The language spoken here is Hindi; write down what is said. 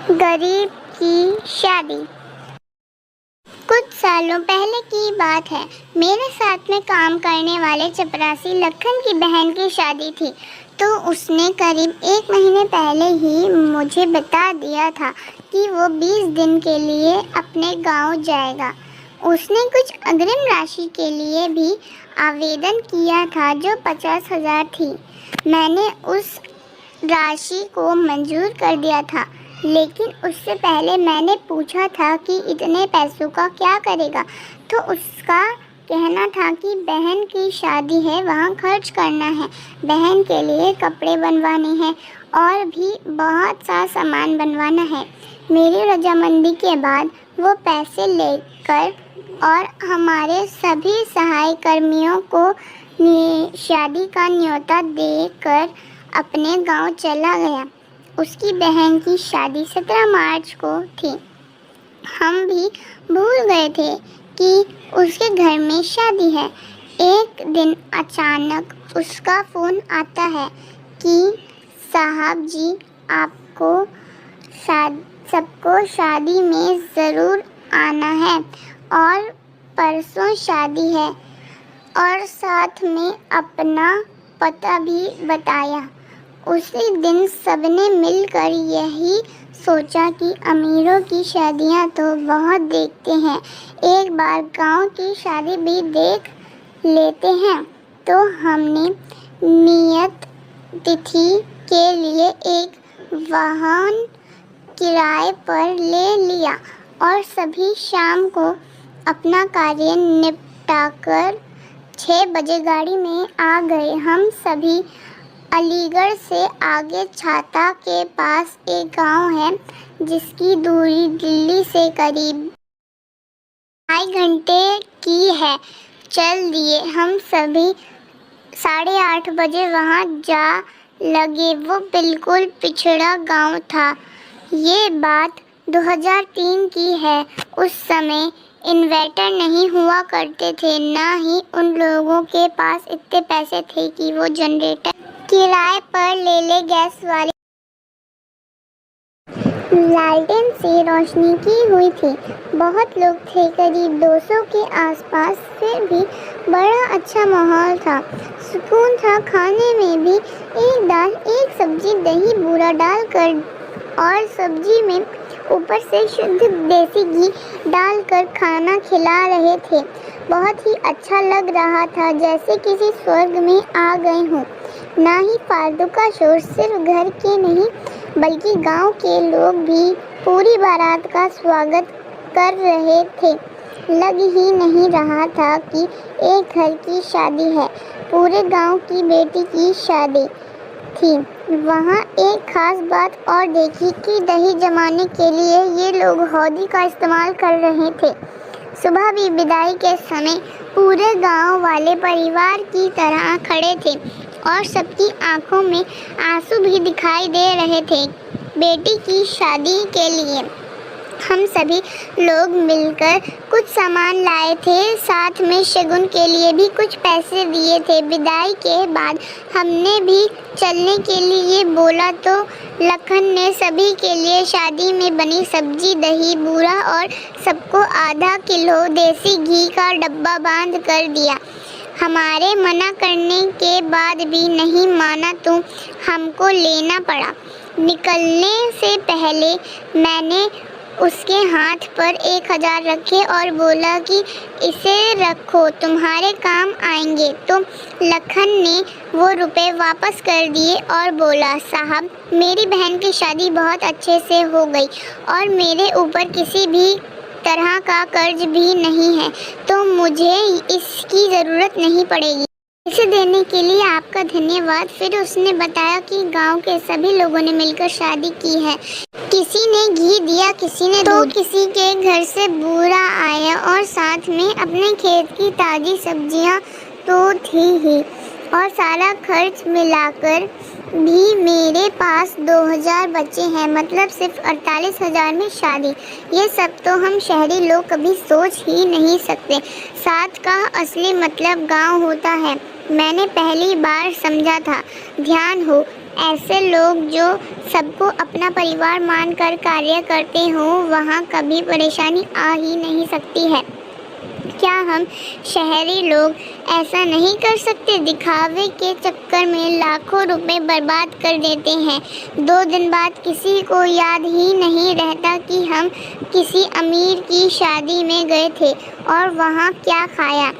गरीब की शादी। कुछ सालों पहले की बात है। मेरे साथ में काम करने वाले चपरासी लखन की बहन की शादी थी, तो उसने करीब 1 महीने पहले ही मुझे बता दिया था कि वो 20 दिन के लिए अपने गांव जाएगा। उसने कुछ अग्रिम राशि के लिए भी आवेदन किया था जो 50,000 थी। मैंने उस राशि को मंजूर कर दिया था, लेकिन उससे पहले मैंने पूछा था कि इतने पैसों का क्या करेगा, तो उसका कहना था कि बहन की शादी है, वहाँ खर्च करना है, बहन के लिए कपड़े बनवाने हैं और भी बहुत सा सामान बनवाना है। मेरी रजामंदी के बाद वो पैसे लेकर और हमारे सभी सहाय कर्मियों को शादी का न्योता देकर अपने गांव चला गया। उसकी बहन की शादी 17 मार्च को थी। हम भी भूल गए थे कि उसके घर में शादी है। एक दिन अचानक उसका फ़ोन आता है कि साहब जी, आपको सबको शादी में ज़रूर आना है और परसों शादी है, और साथ में अपना पता भी बताया। उसी दिन सबने मिलकर यही सोचा कि अमीरों की शादियां तो बहुत देखते हैं, एक बार गांव की शादी भी देख लेते हैं। तो हमने नियत तिथि के लिए एक वाहन किराए पर ले लिया और सभी शाम को अपना कार्य निपटाकर 6 बजे गाड़ी में आ गए। हम सभी अलीगढ़ से आगे छाता के पास एक गांव है, जिसकी दूरी दिल्ली से करीब 2.5 घंटे की है। चल दिए। हम सभी 8:30 बजे वहां जा लगे। वो बिल्कुल पिछड़ा गांव था। ये बात 2003 की है। उस समय इन्वर्टर नहीं हुआ करते थे, ना ही उन लोगों के पास इतने पैसे थे कि वो जनरेटर किराए पर ले ले। गैस वाली लालटेन से रोशनी की हुई थी। बहुत लोग थे, करीब 200 के आसपास। फिर भी बड़ा अच्छा माहौल था, सुकून था। खाने में भी एक दाल, एक सब्जी, दही बूरा डालकर और सब्जी में ऊपर से शुद्ध देसी घी डालकर खाना खिला रहे थे। बहुत ही अच्छा लग रहा था, जैसे किसी स्वर्ग में आ गए हों। ना ही फालतू का शोर, सिर्फ घर के नहीं बल्कि गांव के लोग भी पूरी बारात का स्वागत कर रहे थे। लग ही नहीं रहा था कि एक घर की शादी है, पूरे गांव की बेटी की शादी थी। वहाँ एक खास बात और देखी कि दही जमाने के लिए ये लोग हौदी का इस्तेमाल कर रहे थे। सुबह भी विदाई के समय पूरे गांव वाले परिवार की तरह खड़े थे और सबकी आंखों में आंसू भी दिखाई दे रहे थे बेटी की शादी के लिए। हम सभी लोग मिलकर कुछ सामान लाए थे, साथ में शगुन के लिए भी कुछ पैसे दिए थे। विदाई के बाद हमने भी चलने के लिए बोला तो लखन ने सभी के लिए शादी में बनी सब्जी, दही बूरा और सबको आधा किलो देसी घी का डब्बा बांध कर दिया। हमारे मना करने के बाद भी नहीं माना तो हमको लेना पड़ा। निकलने से पहले मैंने उसके हाथ पर 1,000 रखे और बोला कि इसे रखो, तुम्हारे काम आएंगे। तो लखन ने वो रुपए वापस कर दिए और बोला, साहब, मेरी बहन की शादी बहुत अच्छे से हो गई और मेरे ऊपर किसी भी तरह का कर्ज भी नहीं है, तो मुझे इसकी ज़रूरत नहीं पड़ेगी। इसे देने के लिए आपका धन्यवाद। फिर उसने बताया कि गांव के सभी लोगों ने मिलकर शादी की है। किसी ने घी दिया, किसी ने दूध, किसी के घर से बूरा आया और साथ में अपने खेत की ताज़ी सब्जियां तो थी ही। और सारा खर्च मिलाकर भी मेरे पास 2,000 बचे हैं, मतलब सिर्फ 48,000 में शादी। ये सब तो हम शहरी लोग कभी सोच ही नहीं सकते। साथ का असली मतलब गांव होता है। मैंने पहली बार समझा था। ध्यान हो ऐसे लोग जो सबको अपना परिवार मानकर कार्य करते हों, वहाँ कभी परेशानी आ ही नहीं सकती है। क्या हम शहरी लोग ऐसा नहीं कर सकते? दिखावे के चक्कर में लाखों रुपए बर्बाद कर देते हैं। 2 दिन बाद किसी को याद ही नहीं रहता कि हम किसी अमीर की शादी में गए थे और वहाँ क्या खाया।